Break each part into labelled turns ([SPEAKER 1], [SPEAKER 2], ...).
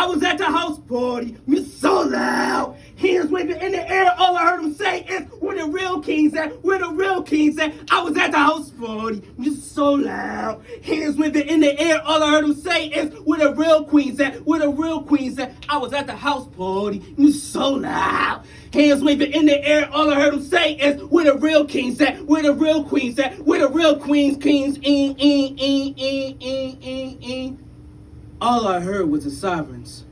[SPEAKER 1] I was at the house party, was so loud. Hands waving in the air, all I heard him say is, where the real kings at? Where the real kings at? I was at the house party, was so loud. Hands waving in the air, all I heard him say is, where the real queens at? Where the real queens at? I was at the house party, was so loud. Hands waving in the air, all I heard him say is, where the real kings at? Where the real queens at? Where the real queens, All I heard was the sirens.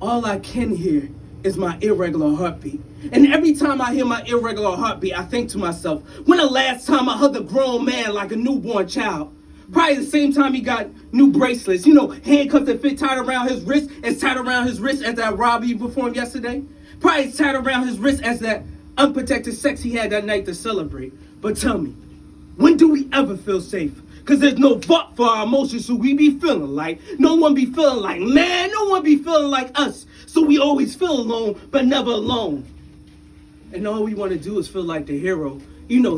[SPEAKER 1] All I can hear is my irregular heartbeat. And every time I hear my irregular heartbeat, I think to myself, when the last time I hugged a grown man like a newborn child? Probably the same time he got new bracelets, handcuffs that fit tied around his wrist, as tied around his wrist as that robbery you performed yesterday. Probably tied around his wrist as that unprotected sex he had that night to celebrate. But tell me, when do we ever feel safe? Because there's no thought for our emotions, so we be feeling like, no one be feeling like, man, no one be feeling like us. So we always feel alone, but never alone. And all we want to do is feel like the hero.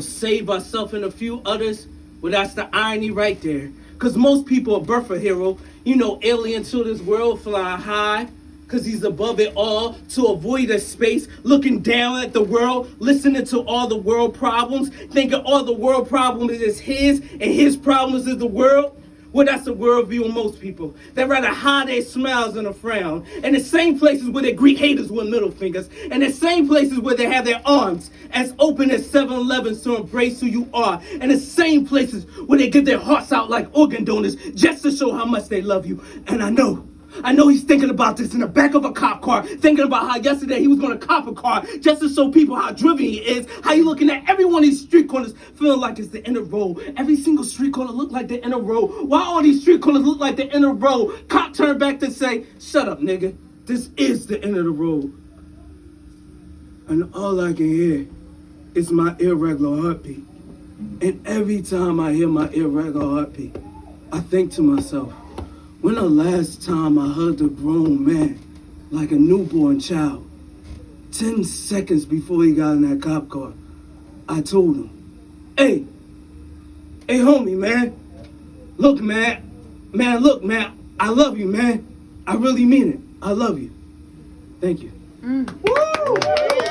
[SPEAKER 1] Save ourselves and a few others. Well, that's the irony right there. Because most people are birth a hero. Alien to this world, flying high. Because he's above it all, to avoid a space, looking down at the world, listening to all the world problems, thinking all the world problems is his, and his problems is the world. Well, that's the worldview of most people. They'd rather hide their smiles than a frown. And the same places where they greet haters with middle fingers. And the same places where they have their arms as open as 7-Elevens to embrace who you are. And the same places where they give their hearts out like organ donors just to show how much they love you. And I know he's thinking about this in the back of a cop car, thinking about how yesterday he was going to cop a car just to show people how driven he is, how he looking at every one of these street corners feeling like it's the inner road. Every single street corner look like the inner road. Why all these street corners look like the inner road? Cop turned back to say, shut up, nigga. This is the end of the road. And all I can hear is my irregular heartbeat. And every time I hear my irregular heartbeat, I think to myself, when the last time I hugged a grown man like a newborn child? 10 seconds before he got in that cop car, I told him, hey, homie, man. Look, man, I love you, man. I really mean it. I love you. Thank you.
[SPEAKER 2] Woo!